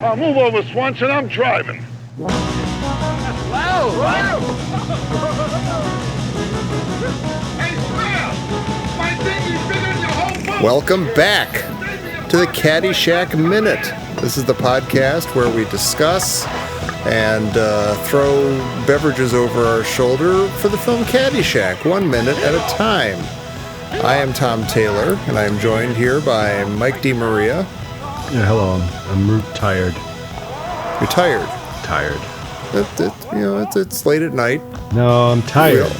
Move over, Swanson. I'm driving. Wow! Hey, Square! My dinghy's bigger than your whole boat! Welcome back to the Caddyshack Minute. This is the podcast where we discuss and throw beverages over our shoulder for the film Caddyshack, 1 minute at a time. I am Tom Taylor, and I am joined here by Mike DeMaria. Yeah, hello. I'm tired. You're tired? Tired. It's late at night. No, I'm tired.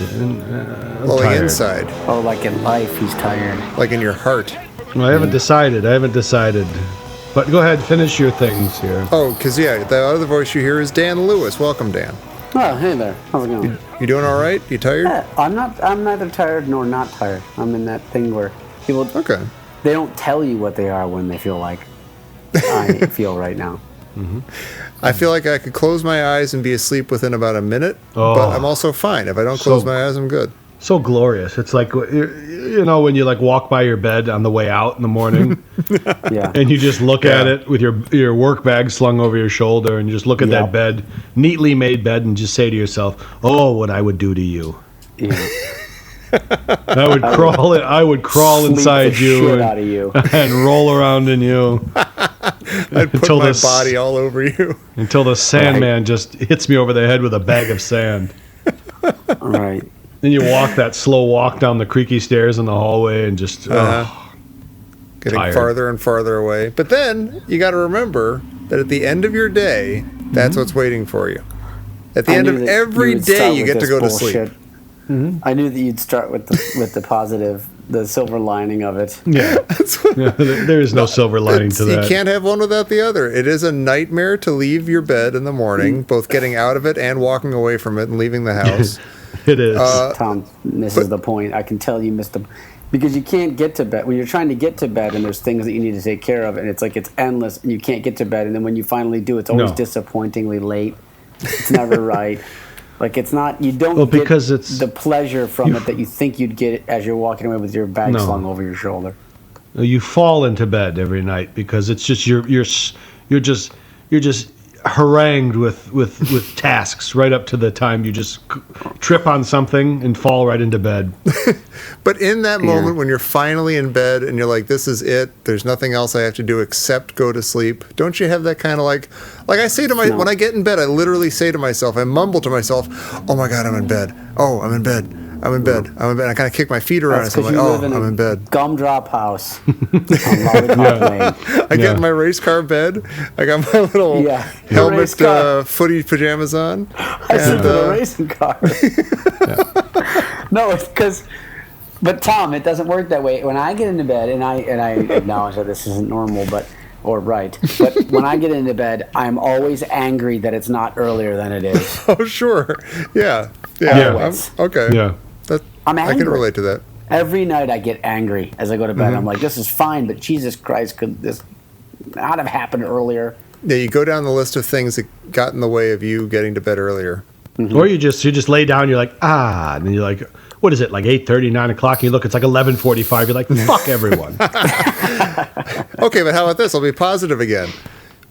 Well, like inside. Oh, like in life, he's tired. Like in your heart. Well, I haven't decided. But go ahead, finish your things here. Oh, because, the other voice you hear is Dan Lewis. Welcome, Dan. Oh, hey there. How's it going? You doing all right? You tired? Yeah, I'm neither tired nor not tired. I'm in that thing where people... Okay. They don't tell you what they are when they feel like I feel right now. Mm-hmm. I feel like I could close my eyes and be asleep within about a minute, but I'm also fine. If I don't close my eyes, I'm good. So glorious. It's like, when you like walk by your bed on the way out in the morning, Yeah. and you just look at it with your work bag slung over your shoulder, and you just look at that bed, neatly made bed, and just say to yourself, "Oh, what I would do to you." Yeah. I would crawl inside shit out of you and roll around in you. I'd put my body all over you. Until the Sandman just hits me over the head with a bag of sand. Right. Then you walk that slow walk down the creaky stairs in the hallway and just... Getting tired. farther and farther away. But then, you got to remember that at the end of your day, that's what's waiting for you. At the end of every day, you get to go to sleep. Mm-hmm. I knew that you'd start with the positive, the silver lining of it. Yeah. There is no silver lining to that. You can't have one without the other. It is a nightmare to leave your bed in the morning, both getting out of it and walking away from it and leaving the house. It is. Tom misses the point. I can tell you missed the... Because you can't get to bed. When you're trying to get to bed and there's things that you need to take care of, and it's like it's endless, and you can't get to bed, and then when you finally do, it's always disappointingly late. It's never right. Like, it's not, you don't get the pleasure from it that you think you'd get as you're walking away with your bag slung over your shoulder. You fall into bed every night because it's just you're just harangued with tasks right up to the time you just trip on something and fall right into bed. But in that moment when you're finally in bed and you're like, this is it, there's nothing else I have to do except go to sleep, don't you have that kind of like I say to when I get in bed, I literally say to myself, I mumble to myself, oh my God, I'm in bed. Oh, I'm in bed. I'm in bed. I kind of kick my feet around and I'm like, I'm in bed. Gumdrop house. I get in my race car bed. I got my little helmet, footy pajamas on. I sit in a racing car. No, it's because... But Tom, it doesn't work that way. When I get into bed, and I acknowledge that this isn't normal, but when I get into bed, I'm always angry that it's not earlier than it is. Oh, sure. Yeah. Okay. Yeah. I'm angry. I can relate to that. Every night I get angry as I go to bed. I'm like, this is fine, but Jesus Christ, could this not have happened earlier? Yeah, you go down the list of things that got in the way of you getting to bed earlier. Mm-hmm. Or you just lay down, you're like, and then you're like, what is it, like 8:30, 9 o'clock? And you look, it's like 11:45. You're like, fuck everyone. Okay, but how about this? I'll be positive again.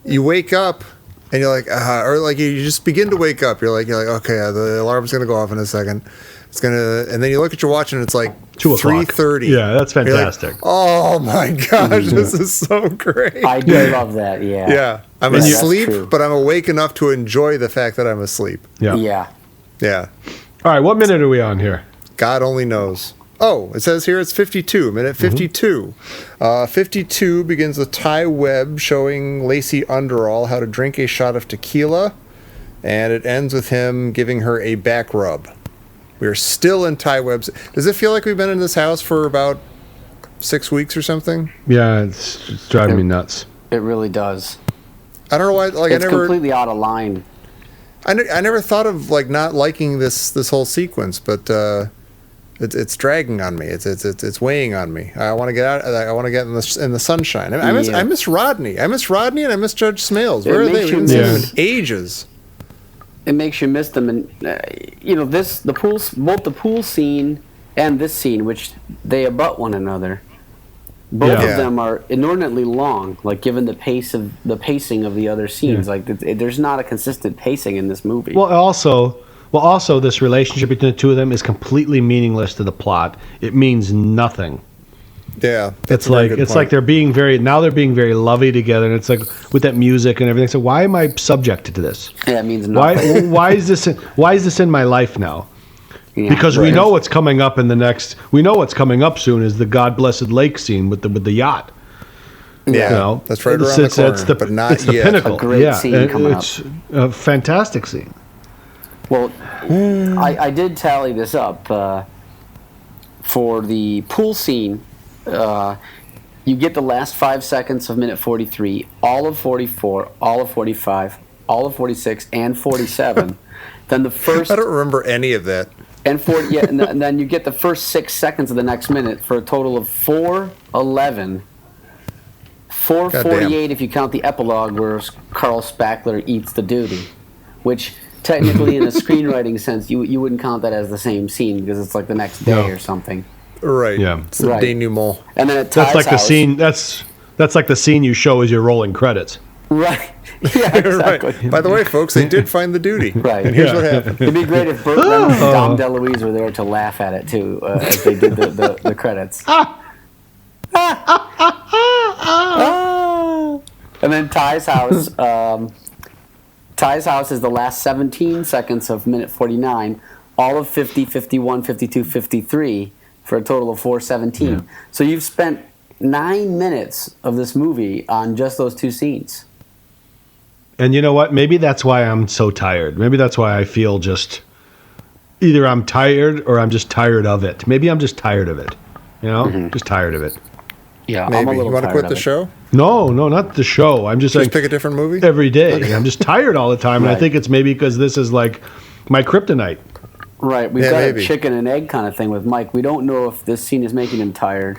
You wake up and you're like, or like you just begin to wake up. You're like, okay, the alarm's gonna go off in a second. And then you look at your watch and it's like 3:30. Yeah, that's fantastic. Like, oh my gosh, this is so great. I do love that. Yeah. Yeah, I'm asleep, but I'm awake enough to enjoy the fact that I'm asleep. Yeah. All right, what minute are we on here? God only knows. Oh, it says here it's 52, minute 52. 52 begins with Ty Webb showing Lacey Underall how to drink a shot of tequila, and it ends with him giving her a back rub. We are still in Ty Webb's. Does it feel like we've been in this house for about 6 weeks or something? Yeah, it's driving me nuts. It really does. I don't know why. Like, it's completely out of line. I never thought of like not liking this whole sequence, but it's dragging on me. It's weighing on me. I want to get out. I want to get in the sunshine. I miss Rodney. I miss Rodney, and I miss Judge Smales. Where are they? We haven't seen them in ages. It makes you miss them, and both the pool scene and this scene, which they abut one another. Both Yeah. of them are inordinately long, like given the pacing of the other scenes. Yeah. Like there's not a consistent pacing in this movie. Well, also, this relationship between the two of them is completely meaningless to the plot. It means nothing. Yeah, It's like they're being very lovey together, and it's like with that music and everything. So why am I subjected to this? Yeah, it means nothing. Why is this in my life now? Yeah, Because we right. know what's coming up in the next. We know what's coming up soon is the God Blessed Lake scene with the yacht. Yeah, You know, that's right around the corner, it's the, but it's the not yet. pinnacle. A great scene and coming it's a fantastic scene. Well, I did tally this up for the pool scene. You get the last 5 seconds of minute 43, all of 44, all of 45, all of 46, and 47. Then the first I don't remember any of that. and 40, yeah, and then you get the first 6 seconds of the next minute for a total of 4:11. 4:48 if you count the epilogue where Carl Spackler eats the duty, which technically in a screenwriting sense you wouldn't count that as the same scene because it's like the next day or something. Right. Yeah. It's the Right. denouement. And then at That's Ty's like the house, scene. That's like the scene you show as you're rolling credits. Right. Yeah, exactly. Right. By the way, folks, they did find the duty. Right. And here's Yeah. what happened. It'd be great if Burt Reynolds and Dom DeLuise were there to laugh at it too, as they did the credits. And then Ty's house. Ty's house is the last 17 seconds of minute 49, all of 50, 51, 52, 53, for a total of 4:17. Yeah. So you've spent 9 minutes of this movie on just those two scenes. And you know what? Maybe that's why I'm so tired. Maybe that's why I feel just either I'm tired or I'm just tired of it. Maybe I'm just tired of it. You know, just tired of it. Yeah, I'm a Maybe. little You want to tired quit of the it. show? No, not the show. I'm just Just like pick a different movie? every day. I'm just tired all the time, and I Right. think it's maybe because this is like my kryptonite. Right, we've Yeah, got maybe. a chicken and egg kind of thing with Mike. We don't know if this scene is making him tired,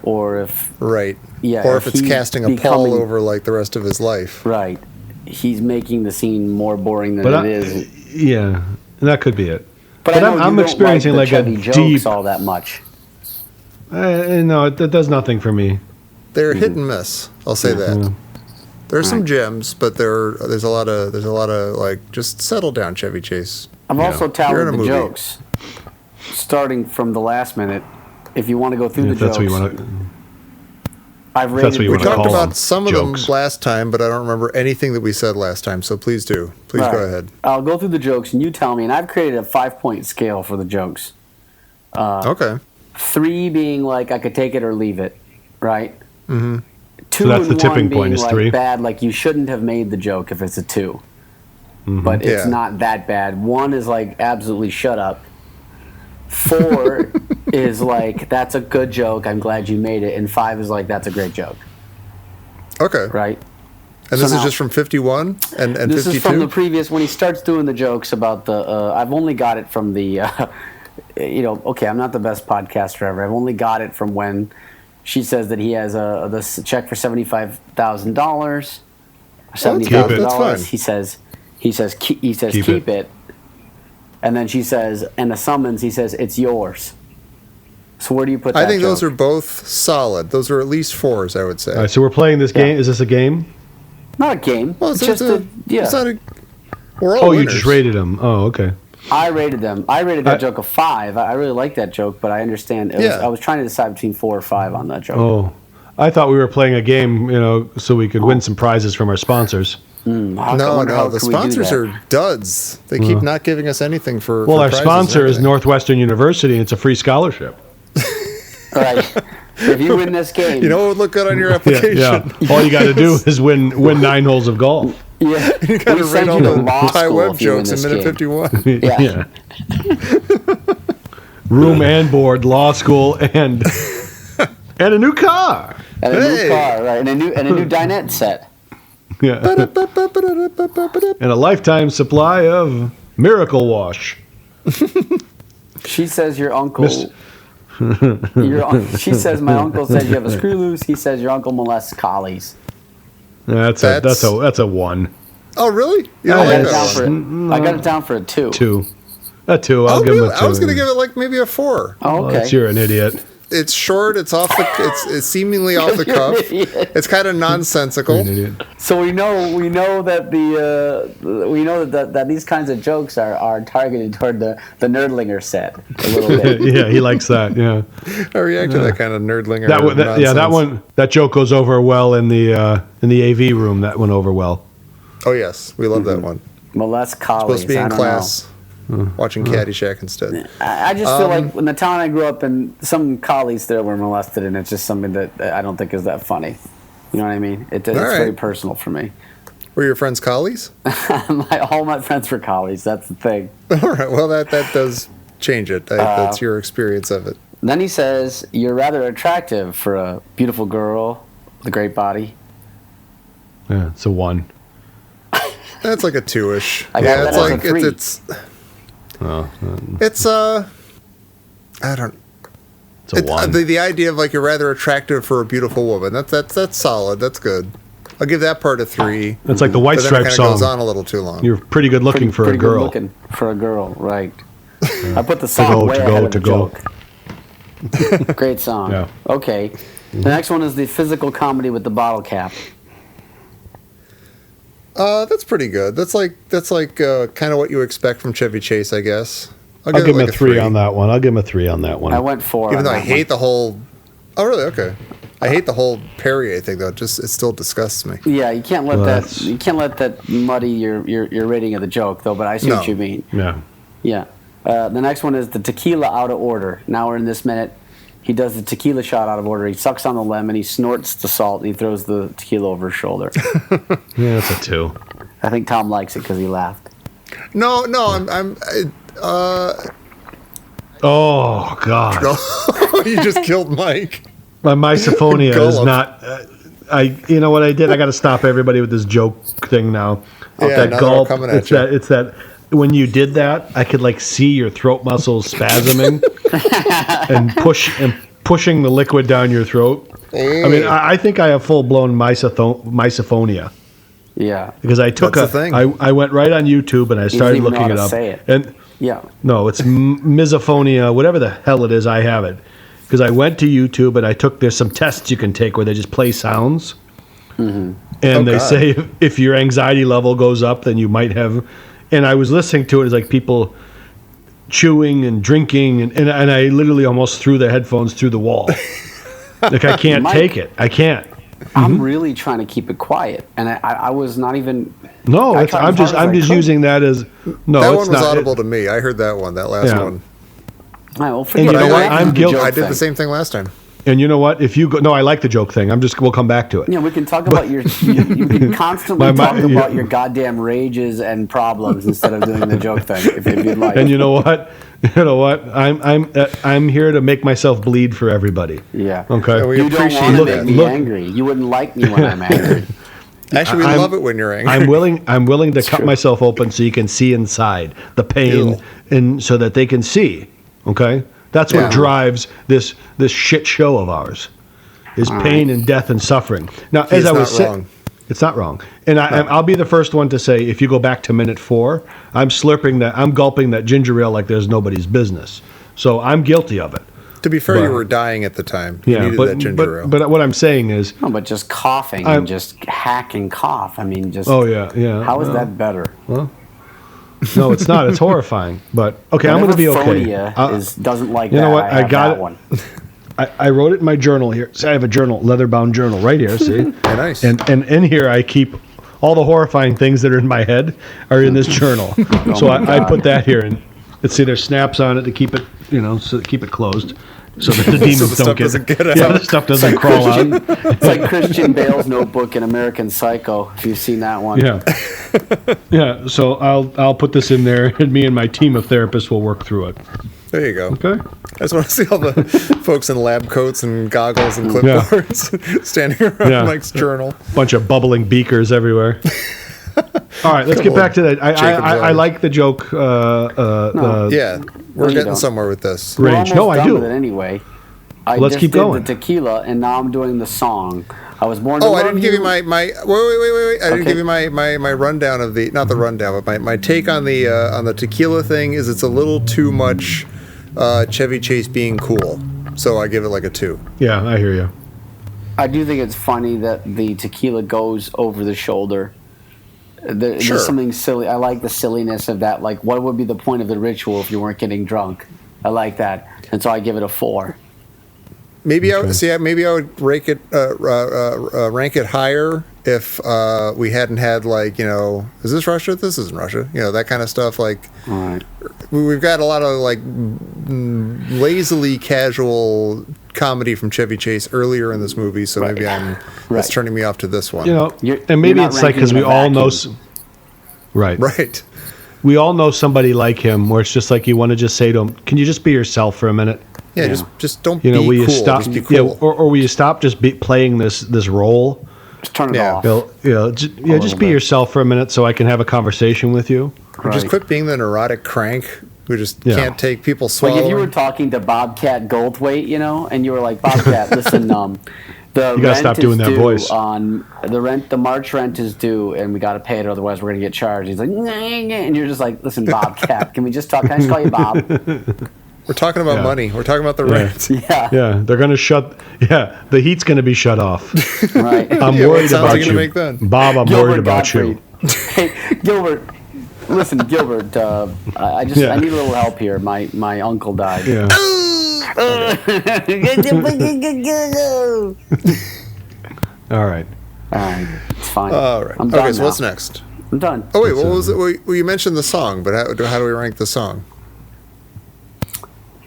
or if Right. Yeah, Or if if it's he's casting a becoming- pall over like the rest of his life. right, he's making the scene more boring than But it is. yeah, that could be it. But but I I'm- know I'm you don't experiencing like the like a Chevy jokes deep- all that much. No, it does nothing for me. They're hit and miss. I'll say that. There's some gems, but there's a lot of like just settle down, Chevy Chase. I've also You're in tallied a the movie. jokes, starting from the last minute. If you want to go through If the that's jokes, what you want to. I've that's rated what you We the wanna talked call jokes. them. about some of Jokes. them last time, but I don't remember anything that we said last time. So please do. Please All go right. ahead. I'll go through the jokes and you tell me. And I've created a 5-point scale for the jokes. Okay. 3 being like I could take it or leave it, right? Mm-hmm. 2 So that's and the 1 tipping being point is like 3? bad, like you shouldn't have made the joke if it's a 2. But it's Yeah. not that bad. 1 is like absolutely shut up. 4 is like that's a good joke. I'm glad you made it. And 5 is like that's a great joke, Okay. right? And So this now- is just from 51 and This 52? is from the previous when he starts doing the jokes about the. I've only got it from the. Okay, I'm not the best podcaster ever. I've only got it from when she says that he has this check for $75,000. $70,000. That's fine. He says Keep keep it. And then she says, and the summons, he says, it's yours. So where do you put that I think those joke? are both solid. Those are at least 4s, I would say. All right, so we're playing this game. Is this a game? Not a game. Well, it's just a, yeah. It's not a. We're all Oh, winners. you just rated them. Oh, okay. I rated them. I rated that I- joke a 5. I really like that joke, but I understand. I was trying to decide between 4 or 5 on that joke. Oh, I thought we were playing a game, so we could win some prizes from our sponsors. I No, wonder how the can we do sponsors that. are duds. They keep not giving us anything for. Well, for our prizes sponsor and is everything. Northwestern University, and it's a free scholarship. Right. If you win this game, You know what would look good on your Yeah, application? yeah. All you got to do is win 9 holes of golf. yeah, You got to we rate send all you to the law Ty school Webb if you win jokes in this minute game. 51. Yeah. Room and board, law school, and a new car. And a Hey. new car, right? And a new dinette set. Yeah. And a lifetime supply of Miracle Wash. She says your uncle. Mr. She says my uncle says you have a screw loose. He says your uncle molests collies. That's a 1. Oh, really? You I don't got like it down that one? for. I got it down for a 2. 2. A 2. I'll Oh, give him really? a 2. I was going to give it like maybe a 4. Oh, Well, okay. you're an idiot. It's short. It's off the. It's seemingly off the cuff. It's kind of nonsensical. So we know that that these kinds of jokes are targeted toward the nerdlinger set a little bit. Yeah, he likes that. Yeah, I react to that kind of nerdlinger. That joke goes over well in the AV room. That went over well. Oh yes, we love that one. Molest colleagues. Supposed to be in class. Watching Caddyshack instead. I just feel like in the town I grew up in, some colleagues there were molested, and it's just something that I don't think is that funny. You know what I mean? It's very personal for me. Were your friends collies? All my friends were collies. That's the thing. All right. Well, that does change it. That's your experience of it. Then he says, "You're rather attractive for a beautiful girl with a great body." Yeah, it's a 1. That's like a 2-ish. Yeah, it's like it's. It's I don't. It's a 1. The idea of like you're rather attractive for a beautiful woman. That's solid. That's good. I'll give that part a 3. It's like the White Stripes song. Goes on a little too long. You're pretty good looking for a girl. Good looking for a girl, right? I put the song way ahead of the joke. Great song. Yeah. Okay. The next one is the physical comedy with the bottle cap. That's pretty good. That's like kind of what you expect from Chevy Chase, I guess. I'll give him a 3 on that one. I'll give him a 3 on that one. I went 4. Even though I hate the whole. Oh, really? Okay. I hate the whole Perrier thing, though. It still disgusts me. Yeah, you can't let that. You can't let that muddy your rating of the joke, though. But I see what you mean. Yeah. Yeah. The next one is the tequila out of order. Now we're in this minute. He does the tequila shot out of order. He sucks on the lemon. He snorts the salt, and he throws the tequila over his shoulder. Yeah, that's a 2. I think Tom likes it because he laughed. No, Oh God! You just killed Mike. My misophonia is not. You know what I did? I got to stop everybody with this joke thing now. Yeah, that gulp. It's that. It's that. When you did that, I could like see your throat muscles spasming and pushing the liquid down your throat. I mean, I think I have full blown misophonia. Yeah, because I took I went right on YouTube and I started looking it up. And no, it's misophonia, whatever the hell it is. I have it because I went to YouTube and I took. There's some tests you can take where they just play sounds, and they say if your anxiety level goes up, then you might have. And I was listening to it as like people chewing and drinking, and I literally almost threw the headphones through the wall. Like I can't Mike, take it. I can't. I'm really trying to keep it quiet, and I was not even. No, I'm just using that as no. That it's one was not, audible to me. I heard that one. That last one. All right, well, forget it. I'm guilty. I did the same thing last time. And you know what? If you go, no, I like the joke thing. We'll come back to it. Yeah, we can talk about you can constantly talk about your goddamn rages and problems instead of doing the joke thing, if you'd like. And you know what? I'm here to make myself bleed for everybody. Yeah. Okay. Yeah, you don't want to make me angry. You wouldn't like me when I'm angry. Actually, we love it when you're angry. I'm willing to cut myself open so you can see inside the pain, and so that they can see. Okay. That's what drives this shit show of ours, is pain and death and suffering. Now, as I was saying, it's not wrong. And I'll be the first one to say, if you go back to minute 4, I'm gulping that ginger ale like there's nobody's business. So I'm guilty of it. To be fair, you were dying at the time. You needed that ginger ale. But what I'm saying is, but just coughing and just hacking cough. I mean, just. Oh yeah. How is that better? Well. No, it's not. It's horrifying. But okay, I'm going to be okay. Doesn't like you that. You know what? I got that one. I wrote it in my journal here. So I have a journal, leather-bound journal, right here. See, nice. And in here, I keep all the horrifying things that are in my head are in this journal. So I put that here, and there's snaps on it to keep it, so keep it closed. So that the demons don't get out. Yeah, the stuff doesn't crawl out. It's like Christian Bale's notebook in American Psycho, if you've seen that one. Yeah. Yeah, so I'll put this in there, and me and my team of therapists will work through it. There you go. Okay. I just want to see all the folks in lab coats and goggles and clipboards standing around Mike's journal. Bunch of bubbling beakers everywhere. All right, let's get back to that. I like the joke. We're getting somewhere with this. Range. No, I do. With it anyway. Let's keep going. The tequila, and now I'm doing the song. I was born to I didn't give you my wait. I didn't give you my rundown of the, not the rundown, but my take on the tequila thing is it's a little too much Chevy Chase being cool. So I give it like a 2. Yeah, I hear you. I do think it's funny that the tequila goes over the shoulder. There's something silly. I like the silliness of that. Like, what would be the point of the ritual if you weren't getting drunk? I like that, and so I give it a 4. Maybe I would rank it higher if we hadn't had, like, you know, is this Russia? This isn't Russia. You know, that kind of stuff. Like, all right. We've got a lot of like lazily casual comedy from Chevy Chase earlier in this movie, so maybe that's turning me off to this one. You know, and maybe it's like because we all know, right. We all know somebody like him, where it's just like you want to just say to him, "Can you just be yourself for a minute?" Yeah, just don't will be you cool. stop? Just be cool. Yeah, or will you stop just playing this role? Just turn it off. Just be yourself for a minute, so I can have a conversation with you. Or just quit being the neurotic crank who just can't take people swallowing. Like if you were talking to Bobcat Goldthwait, you know, and you were like, Bobcat, listen, you gotta stop doing that voice. The March rent is due, and we gotta pay it, otherwise we're gonna get charged. He's like, nah, and you're just like, listen, Bobcat, can we just talk? Can I just call you Bob? We're talking about money. We're talking about the rent. Yeah. They're gonna shut. Yeah, the heat's gonna be shut off. Right. I'm worried about you, make then? Bob. I'm worried about you. Hey, Gilbert. Listen, Gilbert. I need a little help here. My uncle died. Yeah. All right. It's fine. All right. I'm done Okay, so now. what's next? I'm done. Oh, wait, what was it? Well, you mentioned the song, but how do we rank the song?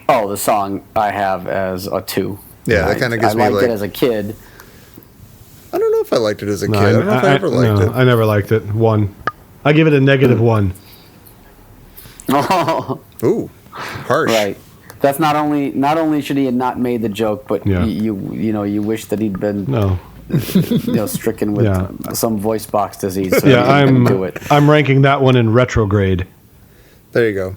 Oh, the song I have as a 2. Yeah, that kind of gives me I liked it as a kid. I don't know if I liked it as a kid. I don't know if I ever liked it. I never liked it. 1. I give it a -1. Oh. Ooh, harsh. Right. That's not only should he have not made the joke, but you wish that he'd been stricken with some voice box disease. So I'm ranking that one in retrograde. There you go.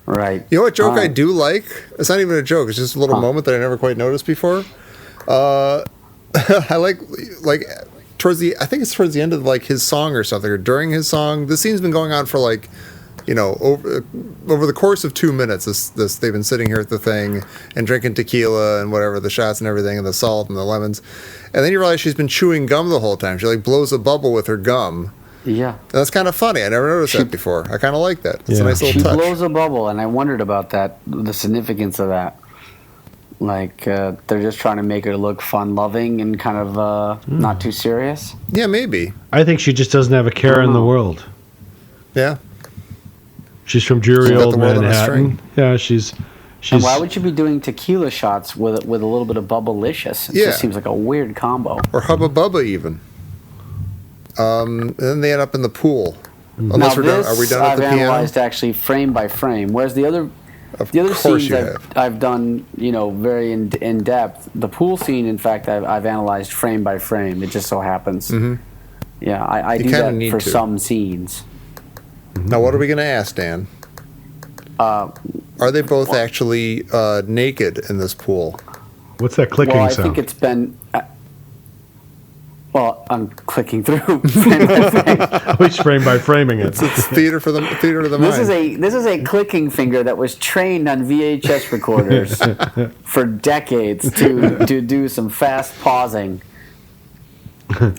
Right. You know what joke I do like? It's not even a joke. It's just a little moment that I never quite noticed before. I like towards the end of like his song or something, or during his song. This scene's been going on for like, over the course of 2 minutes. This they've been sitting here at the thing and drinking tequila and whatever, the shots and everything, and the salt and the lemons, and then you realize she's been chewing gum the whole time. She like blows a bubble with her gum. Yeah. And that's kind of funny. I never noticed that before. I kind of like that. It's a nice little touch. She blows a bubble, and I wondered about that, the significance of that. Like, they're just trying to make her look fun-loving and kind of not too serious. Yeah, maybe. I think she just doesn't have a care in the world. Yeah. She's from dreary old Manhattan. Yeah, she's. And why would you be doing tequila shots with a little bit of Bubblicious? It just seems like a weird combo. Or Hubba Bubba, even. And then they end up in the pool. Unless now we're done. Are we done at the piano? I've analyzed actually frame by frame, whereas the other scenes I've done, very in depth. The pool scene, in fact, I've analyzed frame by frame. It just so happens. Mm-hmm. Yeah, I do that for some scenes. Now, what are we going to ask, Dan? Are they both actually naked in this pool? What's that clicking sound? I think it's been. I'm clicking through frame by frame. Which frame by framing it? It's theater to the mind. This is a clicking finger that was trained on VHS recorders for decades to do some fast pausing.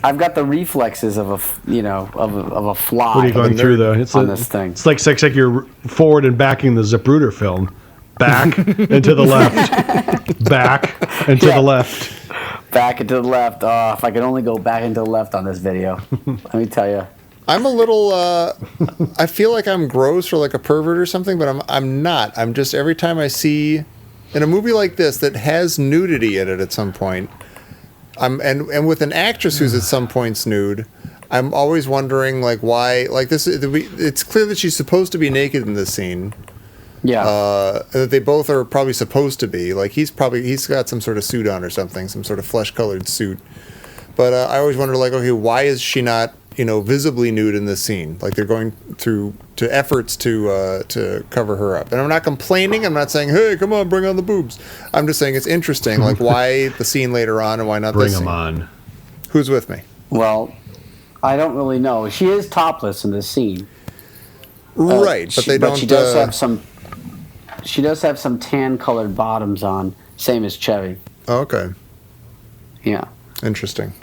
I've got the reflexes of a fly. What are you going through though? This thing? It's like you're forward and backing the Zapruder film, back and to the left, back and to the left. Back and to the left. Oh, if I could only go back and to the left on this video. Let me tell you. I'm a little. I feel like I'm gross or like a pervert or something, but I'm not. I'm just every time I see in a movie like this that has nudity in it at some point. And with an actress who's at some points nude, I'm always wondering like why like this. It's clear that she's supposed to be naked in this scene. Yeah. That they both are probably supposed to be. Like he's got some sort of suit on or something, some sort of flesh-colored suit. But I always wonder, like, okay, why is she not, visibly nude in this scene? Like they're going through to efforts to cover her up. And I'm not complaining. I'm not saying, hey, come on, bring on the boobs. I'm just saying it's interesting, like why the scene later on and why not this scene? Bring them on. Who's with me? Well, I don't really know. She is topless in this scene. Right, but they don't. But she does have some. She does have some tan-colored bottoms on, Same as Chevy. Oh, okay. Yeah. Interesting.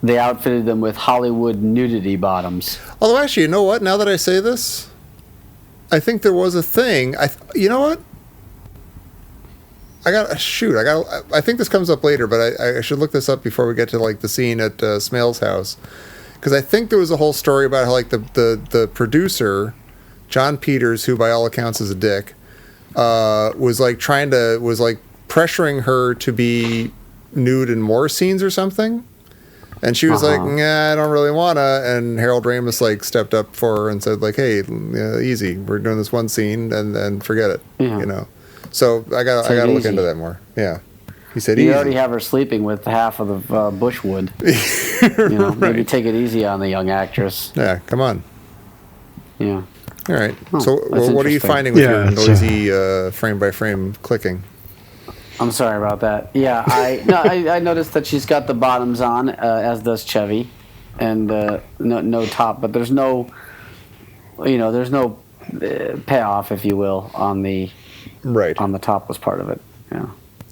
They outfitted them with Hollywood nudity bottoms. Although, actually, you know what? Now that I say this, I think there was a thing. You know what? I think this comes up later, but I should look this up before we get to like the scene at Smale's house, because I think there was a whole story about how like the producer, John Peters, who by all accounts is a dick, was pressuring her to be nude in more scenes or something, and she was like, "Nah, I don't really wanna." And Harold Ramis like stepped up for her and said like, "Hey, easy, we're doing this one scene and forget it," you know. So I gotta look into that more. Yeah, he said you easy. already have her sleeping with half of the Bushwood. Right. Maybe take it easy on the young actress. Yeah, come on. Yeah. All right. Oh, so what are you finding with your noisy frame by frame clicking? I'm sorry about that. Yeah, I noticed that she's got the bottoms on, as does Chevy, and no top, but there's no payoff, if you will, on the topless part of it. Yeah.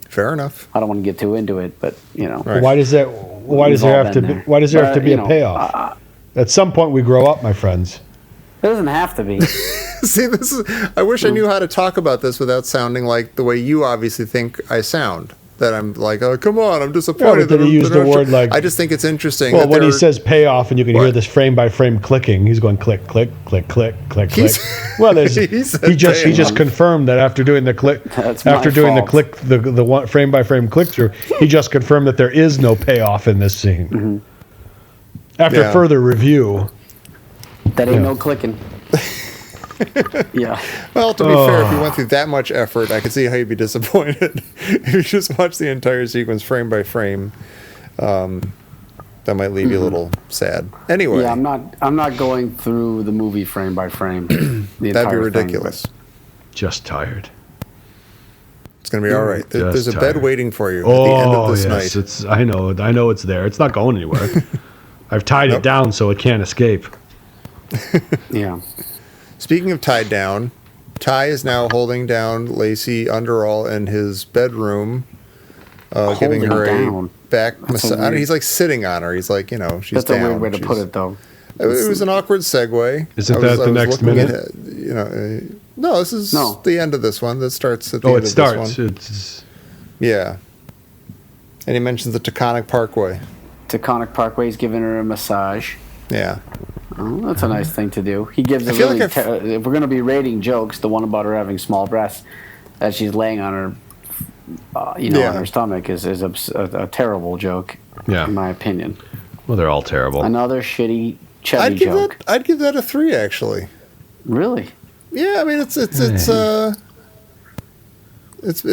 Fair enough. I don't want to get too into it, but Right. Why does there have to be a payoff? At some point, we grow up, my friends. It doesn't have to be. See, I wish I knew how to talk about this without sounding like the way you obviously think I sound. That I'm like, oh, come on, I'm disappointed. But then he used the word like... I just think it's interesting. Well, when he says payoff and you can hear this frame-by-frame clicking, he's going click, click, click, click, click, click. Well, he just confirmed that after doing the click, the one frame-by-frame click-through, he just confirmed that there is no payoff in this scene. Mm-hmm. After further review... That ain't no clicking. Yeah. Well, to be fair, if you went through that much effort, I could see how you'd be disappointed. If you just watch the entire sequence frame by frame, that might leave you a little sad. Anyway. Yeah, I'm not going through the movie frame by frame. That'd be ridiculous. Just tired. It's going to be all right. There's a bed waiting for you at the end of this night. I know it's there. It's not going anywhere. I've tied it down so it can't escape. Yeah. Speaking of tied down, Ty is now holding down Lacey Underall in his bedroom, giving her a back massage. He's like sitting on her. He's like, she's down. That's a weird way to put it, though. It was an awkward segue. Isn't that the next minute? No, this is the end of this one. That starts at the end of this one. Yeah. And he mentions the Taconic Parkway. Taconic Parkway is giving her a massage. Yeah. Oh, that's a nice thing to do. He gives a really... if we're going to be rating jokes, the one about her having small breasts, as she's laying on her, on her stomach, is a terrible joke, in my opinion. Well, they're all terrible. Another shitty Chevy joke. I'd give that a 3, actually. Really? Yeah, I mean, it's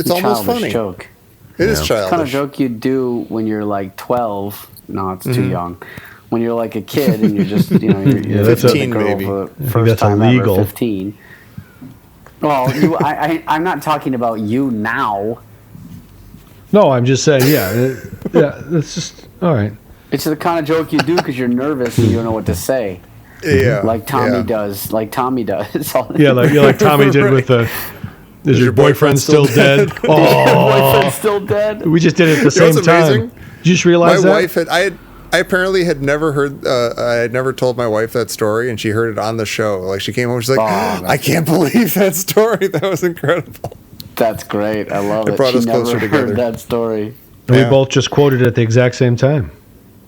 almost funny. Joke. It is childish. It's the kind of joke you do when you're like 12. No, it's too young. When you're like a kid and you're just, you're 15 girl maybe. For the first time illegal. Ever, 15. Well, I'm not talking about you now. No, I'm just saying, it's just, all right. It's the kind of joke you do because you're nervous and you don't know what to say. Yeah. Like Tommy does. Like Tommy does. like Tommy did with the... Is your boyfriend still dead? Oh, your boyfriend's still dead? We just did it at the same time. Amazing? Did you just realize my wife I apparently had never heard. I had never told my wife that story, and she heard it on the show. Like she came home, she's like, "I can't believe that story. That was incredible." That's great. I love it. It brought us closer together. Heard that story. We both just quoted it at the exact same time.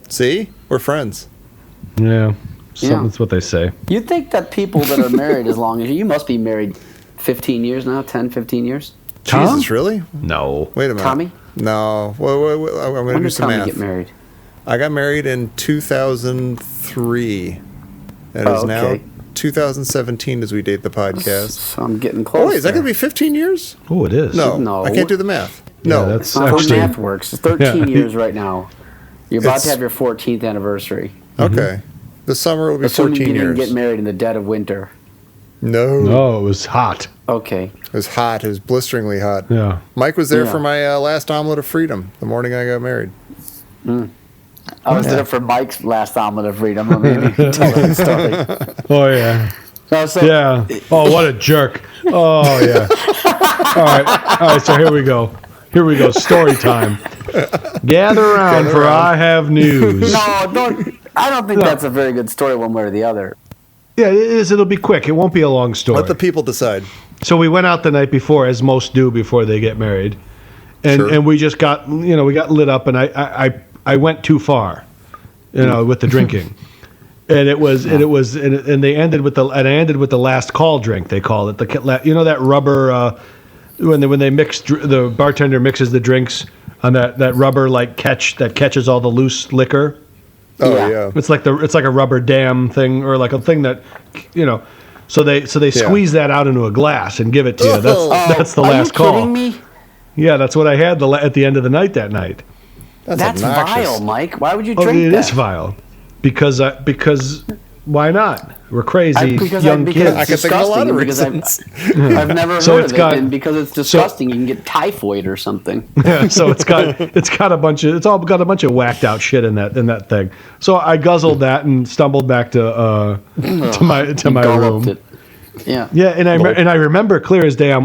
See, we're friends. Yeah, that's what they say. You think that people that are married as long as you must be married 15 years now, 10, 15 years? Tom? Jesus, really? No. Wait a minute. Tommy? No. Wait, I'm going to do some math. When did Tommy get married? I got married in 2003. It is now 2017 as we date the podcast. So I'm getting close. Oh, wait, is that going to be 15 years? Oh, it is. No. I can't do the math. No. That's not how math works. It's 13 years right now. You're about to have your 14th anniversary. Okay. This summer will be 14 years. You didn't get married in the dead of winter. No, it was hot. Okay. It was hot. It was blisteringly hot. Yeah. Mike was there for my last omelet of freedom the morning I got married. I was there for Mike's last omelet of freedom. Maybe tell that story. Oh, yeah. Yeah. Oh, what a jerk. Oh, yeah. All right. So here we go. Here we go. Story time. Gather around, for I have news. No, don't. I don't think that's a very good story, one way or the other. Yeah, it is. It'll be quick. It won't be a long story. Let the people decide. So we went out the night before, as most do before they get married, and Sure. and we just got we got lit up, and I went too far, with the drinking, and they ended with the last call drink, they call it, that rubber when they mix, the bartender mixes the drinks on that rubber catch that catches all the loose liquor. Oh Yeah. yeah. It's like a rubber dam thing, or like a thing that, So they squeeze that out into a glass and give it to you. That's the last call. Are you kidding me? Yeah, that's what I had at the end of the night that night. That's obnoxious. vile, Mike. Why would you drink It that? is vile, because why not? We're crazy Because young kids. I can think of a lot of disgusting, reasons. I've never So heard it's of got- it, and because it's disgusting, you can get typhoid or something. Yeah, so it's got a bunch of whacked out shit in that thing. So I guzzled that and stumbled back to my room. Gulped it. Yeah. Yeah, and I remember clear as day.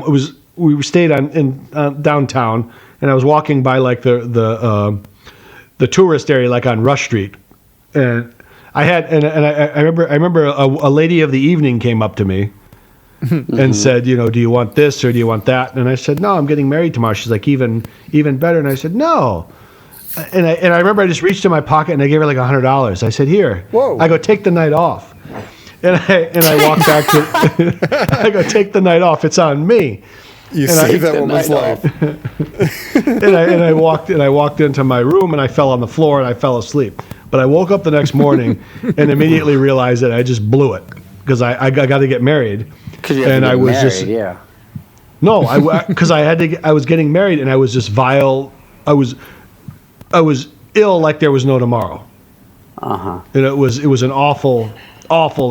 We stayed in downtown, and I was walking by the tourist area, like on Rush Street, and I remember a lady of the evening came up to me and said, do you want this or do you want that? And I said, no, I'm getting married tomorrow. She's like, even better. And I said, no. And I remember I just reached in my pocket and I gave her like $100. I said, here. Whoa. I go, take the night off. And I walked back to. I go, take the night off. It's on me. You saved that woman's life. And I walked into my room and I fell on the floor and I fell asleep. But I woke up the next morning and immediately realized that I just blew it because I got to get married. Because you have to get married, yeah. No, because I was getting married and I was just vile. I was ill like there was no tomorrow. Uh-huh. And it was an awful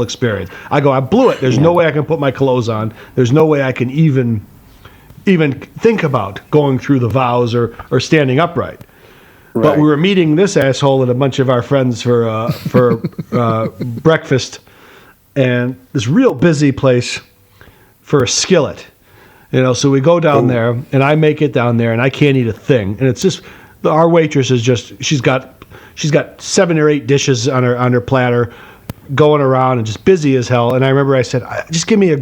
experience. I blew it. There's no way I can put my clothes on. There's no way I can even think about going through the vows or standing upright. Right. But we were meeting this asshole and a bunch of our friends for breakfast, and this real busy place for a skillet. So we go down there, and I make it down there, and I can't eat a thing. And it's just our waitress is she's got 7 or 8 dishes on her platter, going around and just busy as hell. And I remember I said, just give me a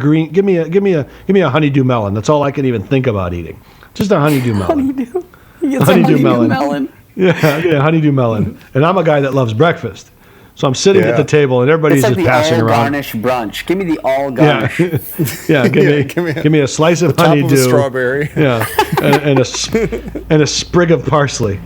honeydew melon. That's all I can even think about eating. Just a honeydew melon. Honeydew? You get some Honeydew melon. melon. Yeah, honeydew melon. And I'm a guy that loves breakfast. So I'm sitting at the table and everybody's It's like just the passing all around. garnish brunch. Give me the all garnish. Yeah, give me a slice of Top honeydew. of a strawberry. Yeah, and a sprig of parsley.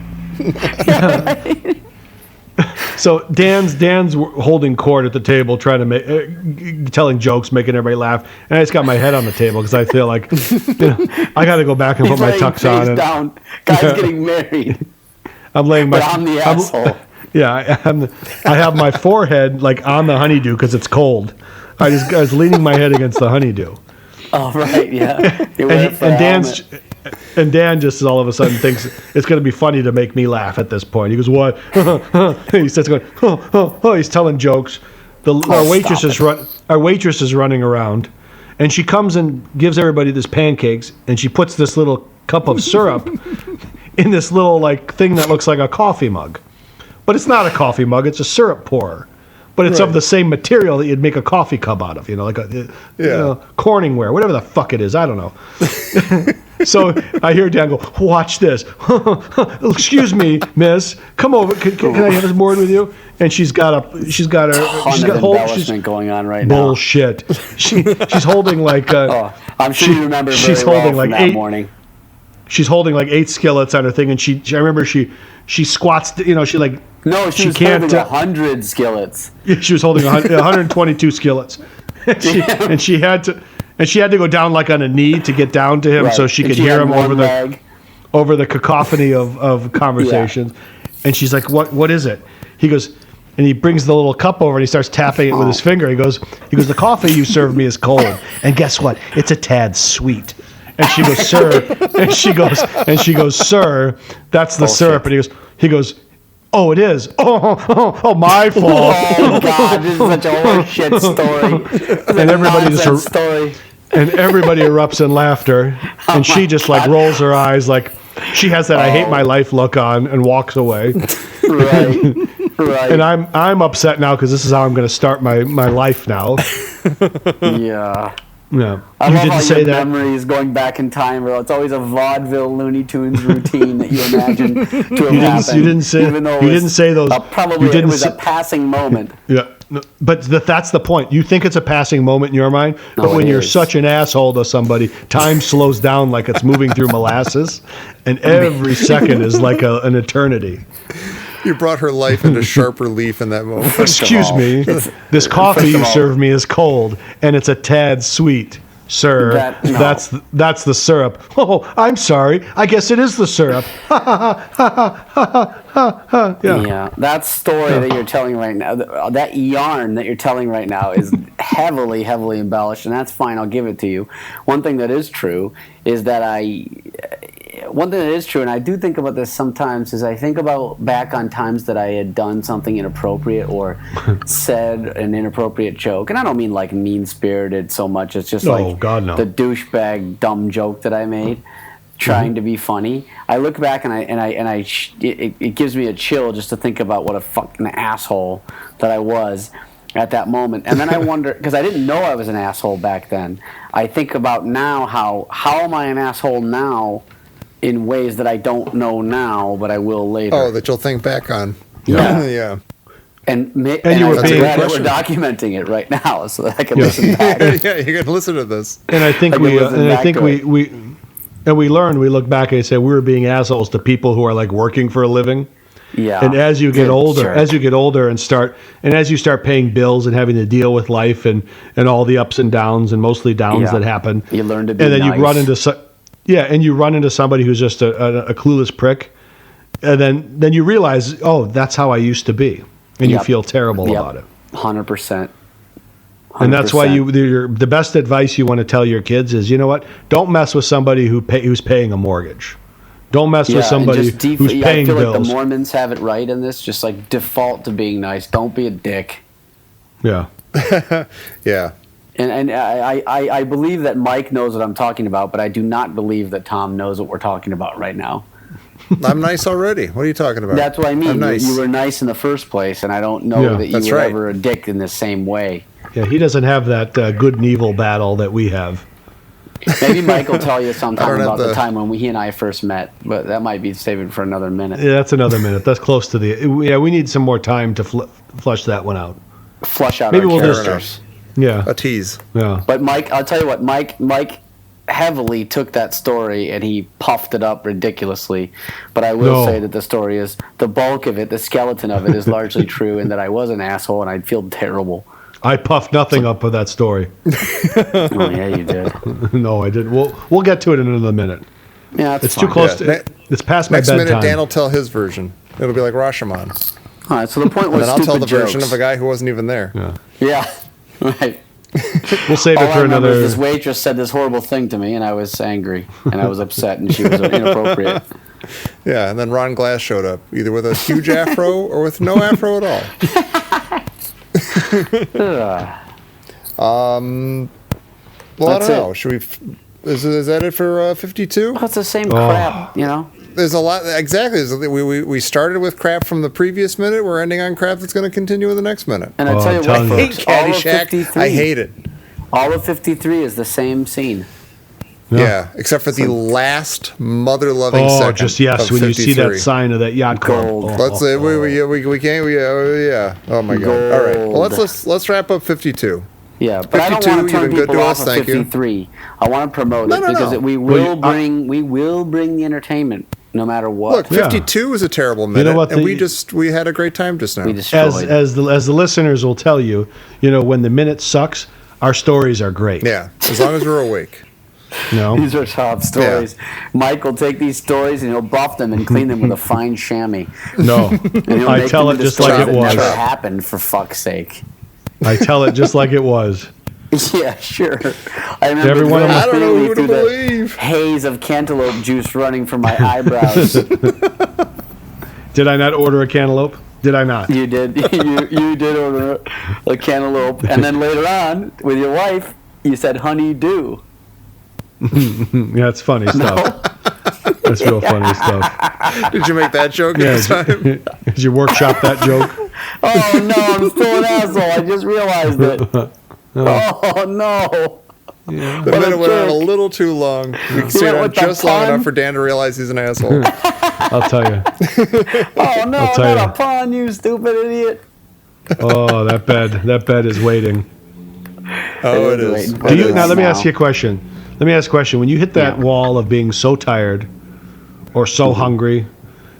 So Dan's holding court at the table, trying to telling jokes, making everybody laugh, and I just got my head on the table because I feel like I got to go back and put my tux on. And, down. Guy's getting married. I'm laying my. But I'm the asshole. Yeah, I have my forehead like on the honeydew because it's cold. I was leaning my head against the honeydew. Oh right, yeah. And Dan just all of a sudden thinks it's going to be funny to make me laugh at this point. He goes, "What?" He starts going, "Oh." He's telling jokes. Our waitress is running around, and she comes and gives everybody this pancakes, and she puts this little cup of syrup in this little thing that looks like a coffee mug, but it's not a coffee mug. It's a syrup pourer. But it's of the same material that you'd make a coffee cup out of, like Corningware, whatever the fuck it is. I don't know. So I hear Dan go, "Watch this." "Excuse me, miss. Come over. Can I have this board with you?" And she's got embellishment going on right now. Bullshit. She's holding like. I'm sure you remember very well from that morning. She's holding like 8 skillets on her thing, and I remember she squats. She like. No, she was holding 100 skillets. Yeah, she was holding 122 skillets, and she had to go down like on a knee to get down to him, so she could hear him over the cacophony of conversations. Yeah. And she's like, "What is it?" He goes, and he brings the little cup over and he starts tapping it with his finger. He goes, "The coffee you served me is cold, and guess what? It's a tad sweet." And she goes, "Sir," and she goes, "Sir, that's the syrup." And he goes. "Oh, it is. Oh, my fault." Oh God, this is such a horseshit story. And everybody story. And everybody erupts in laughter, and she just rolls her eyes like She has that I hate my life look on and walks away. Right. And I'm upset now because this is how I'm going to start my life now. Yeah. Yeah. I You love didn't how say your that. memory is going back in time, bro. It's always a vaudeville Looney Tunes routine that you imagine to have happened. You didn't say. even though You it was didn't say those. Probably you didn't it was say, a passing moment. Yeah. No, but that's the point. You think it's a passing moment in your mind, but No, when it you're is. such an asshole to somebody, time slows down like it's moving through molasses, and every second is like an eternity. You brought her life into sharp relief in that moment. Excuse me. This coffee you served me is cold, and it's a tad sweet. Sir, No. that's the syrup. Oh, I'm sorry. I guess it is the syrup. Yeah, that story that you're telling right now, that yarn that you're telling right now is heavily, heavily embellished, and that's fine. I'll give it to you. One thing that is true is that and I do think about this sometimes, is I think about back on times that I had done something inappropriate or said an inappropriate joke, and I don't mean like mean-spirited so much. It's just Oh, God, no. the douchebag dumb joke that I made, trying to be funny. I look back and it gives me a chill just to think about what a fucking asshole that I was at that moment. And then I wonder, because I didn't know I was an asshole back then. I think about now how am I an asshole now in ways that I don't know now, but I will later. Oh, that you'll think back on. Yeah. Yeah. And you were I'm being- glad that we're documenting it right now so that I can listen back. Yeah, you can listen to this. And I think I can listen back to it. we learned. We look back and say we were being assholes to people who are like working for a living. Yeah. And as you get older, Sure. as you start paying bills and having to deal with life and all the ups and downs and mostly downs Yeah. that happen, You learn to be and then nice. you run into somebody who's just a clueless prick, and then you realize, oh, that's how I used to be, and you Yep. feel terrible about it. 100%. And that's why the best advice you want to tell your kids is, you know what? Don't mess with somebody who's paying a mortgage. Don't mess with somebody who's paying I feel bills. like the Mormons have it right in this. Just like default to being nice. Don't be a dick. Yeah. Yeah. And I believe that Mike knows what I'm talking about, but I do not believe that Tom knows what we're talking about right now. I'm nice already. What are you talking about? That's what I mean. I'm nice. You were nice in the first place, and I don't know Yeah, that you that's were right. ever a dick in the same way. Yeah, he doesn't have that good and evil battle that we have. Maybe Mike will tell you I sometime don't have about the the- time when he and I first met, but that might be saving for another minute. Yeah, that's another minute. That's close to we need some more time to flush that one out. Flush out Maybe our we'll just- characters. Yeah. A tease. Yeah. But Mike, I'll tell you what, Mike heavily took that story and he puffed it up ridiculously. But I will say that the story is, the bulk of it, the skeleton of it is largely true, and that I was an asshole and I'd feel terrible. I puffed nothing up with that story. Oh yeah, you did. No, I didn't. We'll get to it in another minute. Yeah, that's It's fine. too close Yeah. to. It's past my Next bedtime. minute, Dan will tell his version. It'll be like Rashomon. All right, so the point was And then I'll tell the stupid version jokes. of a guy who wasn't even there. Yeah, right. We'll save All it I for remember is another. this waitress said this horrible thing to me, and I was angry, and I was upset, and she was inappropriate. Yeah, and then Ron Glass showed up, either with a huge afro or with no afro at all. Well, That's I don't know. it. Should we? Is that it for 52? Well, it's the same crap, you know? There's a lot. Exactly. We started with crap from the previous minute. We're ending on crap that's going to continue in the next minute. And I Oh, tell you I'm what, telling you. folks, all of Caddyshack. 53, I hate it. all of 53 is the same scene. Yeah, except for the last mother-loving Oh, second. just yes. of When you see 53. that sign of that yacht club. Gold. Oh, Let's say we can't. Yeah. Oh my god. All right. Well, Gold. let's wrap up 52. Yeah, but I don't 52, want to you've turn been good people to off us, of thank you. 53. I want to promote No, it no, because no. we Well, will bring the entertainment no matter what. Look, 52 is a terrible minute, You know what, and the- we had a great time just now. we destroyed. as the listeners will tell you, when the minute sucks, our stories are great. Yeah, as long as we're awake. These are top stories. Mike will take these stories and he'll buff them and clean them with a fine chamois. No, And he'll I make tell them it into just like stories it that was. Never happened, for fuck's sake. I tell it just like it was. Yeah, sure. I remember Every one of very them- I don't know clearly who to through the believe. haze of cantaloupe juice running from my eyebrows. Did I not order a cantaloupe? Did I not? You did. You did order a cantaloupe, and then later on, with your wife, you said honey-do. Yeah, it's funny stuff. That's real funny stuff. Did you make that joke this time? Did you workshop that joke? Oh no, I'm still an asshole. I just realized it. Oh no. Yeah. The minute went on a little too long. We stayed on just long enough for Dan to realize he's an asshole. I'll tell you. Oh no, I'll tell not you. a pun, you stupid idiot. Oh, that bed is waiting. Oh, it is. Now let me ask you a question. When you hit that wall of being so tired or so hungry,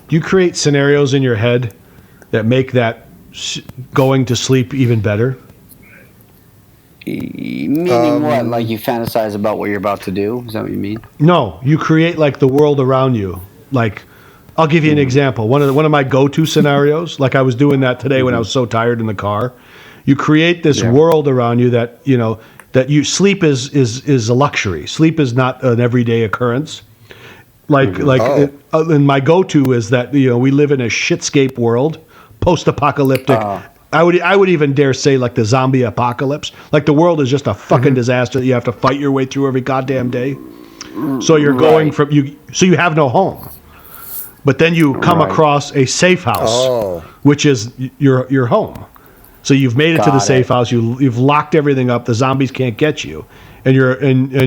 do you create scenarios in your head that make that going to sleep even better? Meaning what? Like you fantasize about what you're about to do? Is that what you mean? No, you create like the world around you. Like, I'll give you an example. One of my go-to scenarios, like I was doing that today when I was so tired in the car. You create this world around you that sleep is a luxury. Sleep is not an everyday occurrence. And my go-to is that we live in a shitscape world, post-apocalyptic. I would even dare say like the zombie apocalypse. Like the world is just a fucking disaster that you have to fight your way through every goddamn day. So you're going from so you have no home. But then you come across a safe house, which is your home. So you've made it to the safe house. You've locked everything up. The zombies can't get you, and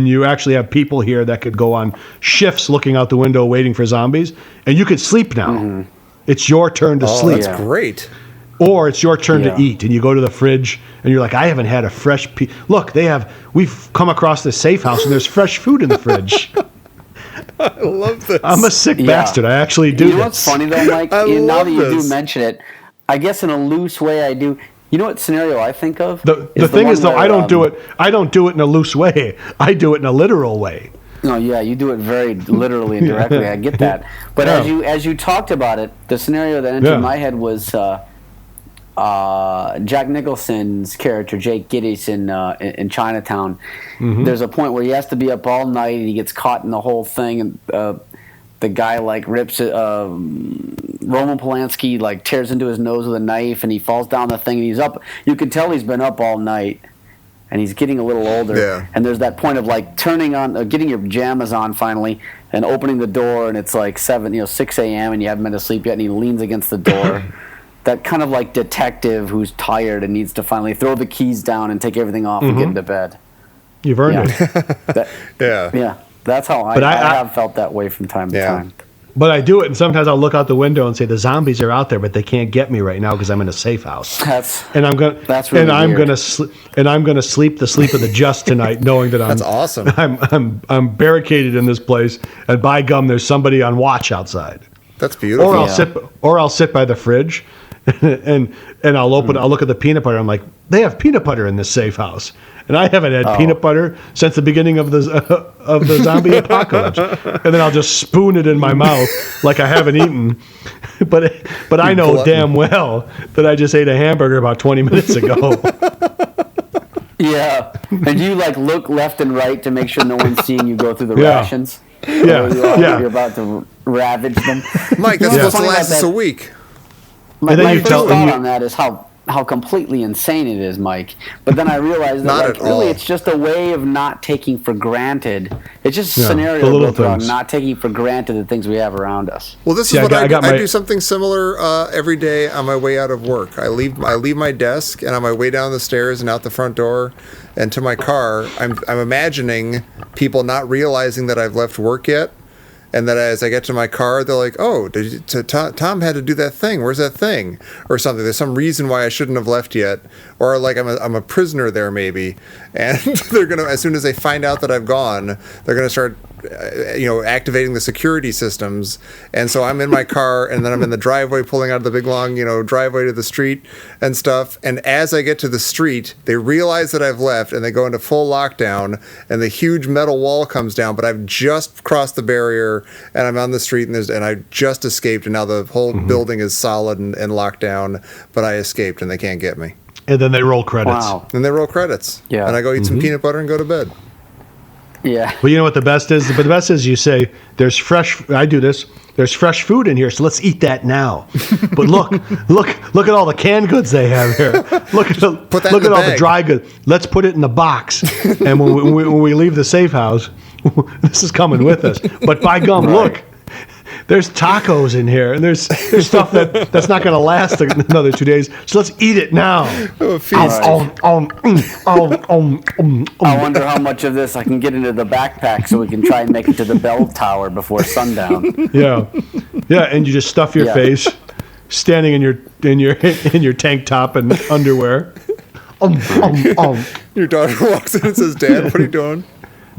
you actually have people here that could go on shifts looking out the window waiting for zombies, and you could sleep now. It's your turn to sleep. That's great. Or it's your turn to eat, and you go to the fridge, and you're like, I haven't had a fresh piece. Look, we've come across this safe house, and there's fresh food in the fridge. I love this. I'm a sick bastard. I actually do You know what's funny, though, Mike? Now that you do mention it, I guess in a loose way I do. You know what scenario I think of? The thing is, though, I don't do it in a loose way. I do it in a literal way. No, yeah, you do it very literally and directly. I get that. But as you talked about it, the scenario that entered my head was Jack Nicholson's character, Jake Gittes in Chinatown. There's a point where he has to be up all night and he gets caught in the whole thing, and the guy like rips it. Roman Polanski like tears into his nose with a knife, and he falls down the thing, and he's up. You can tell he's been up all night, and he's getting a little older. Yeah. And there's that point of like turning on, getting your pajamas on finally, and opening the door, and it's like 6 a.m. and you haven't been to sleep yet, and he leans against the door. That kind of like detective who's tired and needs to finally throw the keys down and take everything off and get into bed. You've earned it. Yeah, that's how I have felt that way from time to time. But I do it, and sometimes I'll look out the window and say the zombies are out there, but they can't get me right now because I'm in a safe house. I'm gonna sleep the sleep of the just tonight, knowing that That's awesome. I'm barricaded in this place, and by gum, there's somebody on watch outside. That's beautiful. Or I'll sit by the fridge, and I'll look at the peanut butter. I'm like, they have peanut butter in this safe house, and I haven't had peanut butter since the beginning of the zombie apocalypse. And then I'll just spoon it in my mouth like I haven't eaten, but I know damn well that I just ate a hamburger about 20 minutes ago. Yeah, and you like look left and right to make sure no one's seeing you go through the rations. You're about to ravage them. Mike, that's supposed to last us a week. My first thought on that is how completely insane it is, Mike. But then I realized that it's just a way of not taking for granted. It's just a scenario of not taking for granted the things we have around us. Well, this is what I do something similar every day on my way out of work. I leave my desk, and on my way down the stairs and out the front door and to my car, I'm imagining people not realizing that I've left work yet. And that as I get to my car, they're like, "Oh, Tom had to do that thing. Where's that thing?" Or something. There's some reason why I shouldn't have left yet, or like I'm a prisoner there maybe. And they're gonna, as soon as they find out that I've gone, they're gonna start, activating the security systems. And so I'm in my car, and then I'm in the driveway, pulling out of the big long, driveway to the street and stuff. And as I get to the street, they realize that I've left, and they go into full lockdown. And the huge metal wall comes down, but I've just crossed the barrier. And I'm on the street, and I just escaped, and now the whole building is solid and locked down, but I escaped, and they can't get me. And then they roll credits. Wow. And they roll credits. Yeah. And I go eat some peanut butter and go to bed. Yeah. Well, you know what the best is? But the best is you say, I do this. There's fresh food in here, so let's eat that now. But look at all the canned goods they have here. Look at all the dry goods. Let's put it in the box. And when we leave the safe house, this is coming with us. But by gum, look, there's tacos in here, and there's stuff that's not going to last another 2 days. So let's eat it now. I wonder how much of this I can get into the backpack so we can try and make it to the bell tower before sundown. Yeah, and you just stuff your face, standing in your tank top and underwear. Your daughter walks in and says, "Dad, what are you doing?"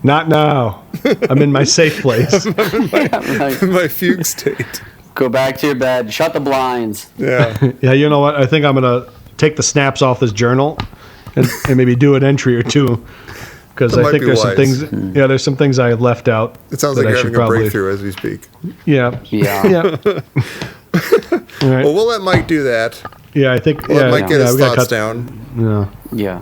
Not now. I'm in my safe place. In my fugue state. Go back to your bed. Shut the blinds. Yeah. Yeah, you know what? I think I'm going to take the snaps off this journal and maybe do an entry or two. Because I think there's some things. Yeah, there's some things I left out. It sounds like you're having a breakthrough as we speak. Yeah. Yeah. All right. Well, we'll let Mike do that. Yeah, I think. Let Mike get his thoughts down. Yeah.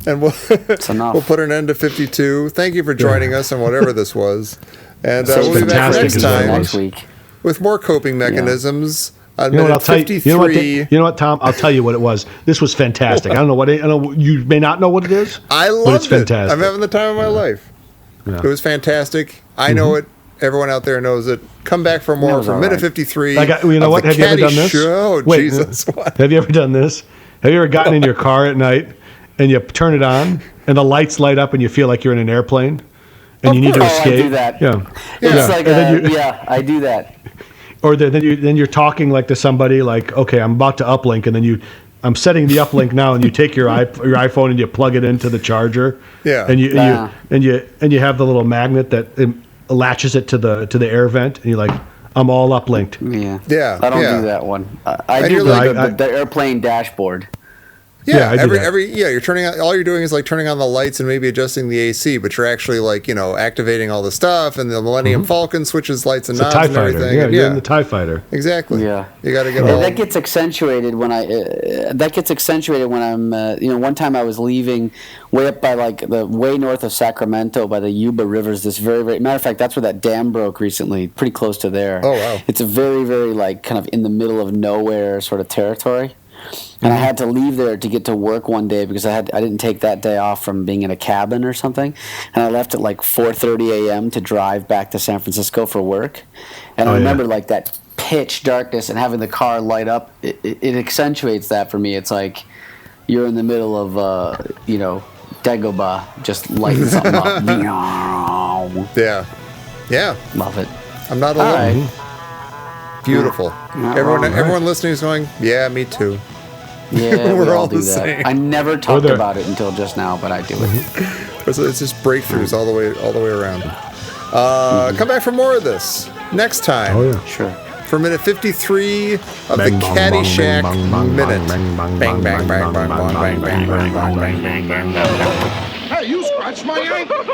And we'll we'll put an end to 52. Thank you for joining us on whatever this was. And we'll be back next time next week with more coping mechanisms. You know what? I'll tell you. You know what, Tom? I'll tell you what it was. This was fantastic. I don't know what I know. You may not know what it is. I loved it. I'm having the time of my life. Yeah. It was fantastic. I know it. Everyone out there knows it. Come back for more from Minute 53. You know what? Have you ever done this? Wait, Jesus. What? Have you ever done this? Have you ever gotten in your car at night and you turn it on and the lights light up and you feel like you're in an airplane and you need to escape? I do that. Yeah. It's like I do that. Or then you're talking like to somebody like, okay, I'm about to uplink, and then I'm setting the uplink now, and you take your iPhone and you plug it into the charger. Yeah. And you have the little magnet that latches it to the air vent, and you're like, I'm all uplinked. Yeah. I don't do that one. I do the airplane dashboard. Yeah, you're turning on. All you're doing is like turning on the lights and maybe adjusting the AC, but you're actually like activating all the stuff. And the Millennium Falcon switches lights and knobs and everything. Yeah, you're in the TIE Fighter. Exactly. Yeah, you got to get all. That gets accentuated when I'm. One time I was leaving way up by way north of Sacramento by the Yuba Rivers. This very matter of fact, that's where that dam broke recently. Pretty close to there. Oh wow! It's a very kind of in the middle of nowhere sort of territory. And I had to leave there to get to work one day because I didn't take that day off from being in a cabin or something. And I left at 4:30 a.m. to drive back to San Francisco for work. And I remember that pitch darkness and having the car light up. It accentuates that for me. It's like you're in the middle of Dagobah, just lighting something up. Yeah. Love it. I'm not alone. Right. Beautiful. Everyone listening is going, yeah, me too. Yeah, we're all do the that. same. I never talked about it until just now, but I do it. It's just breakthroughs all the way around. Come back for more of this next time. Oh yeah, sure. For minute 53 of the Caddyshack minute. Bang bang bang bang bang bang bang bang bang bang. Hey, you scratched my ankle.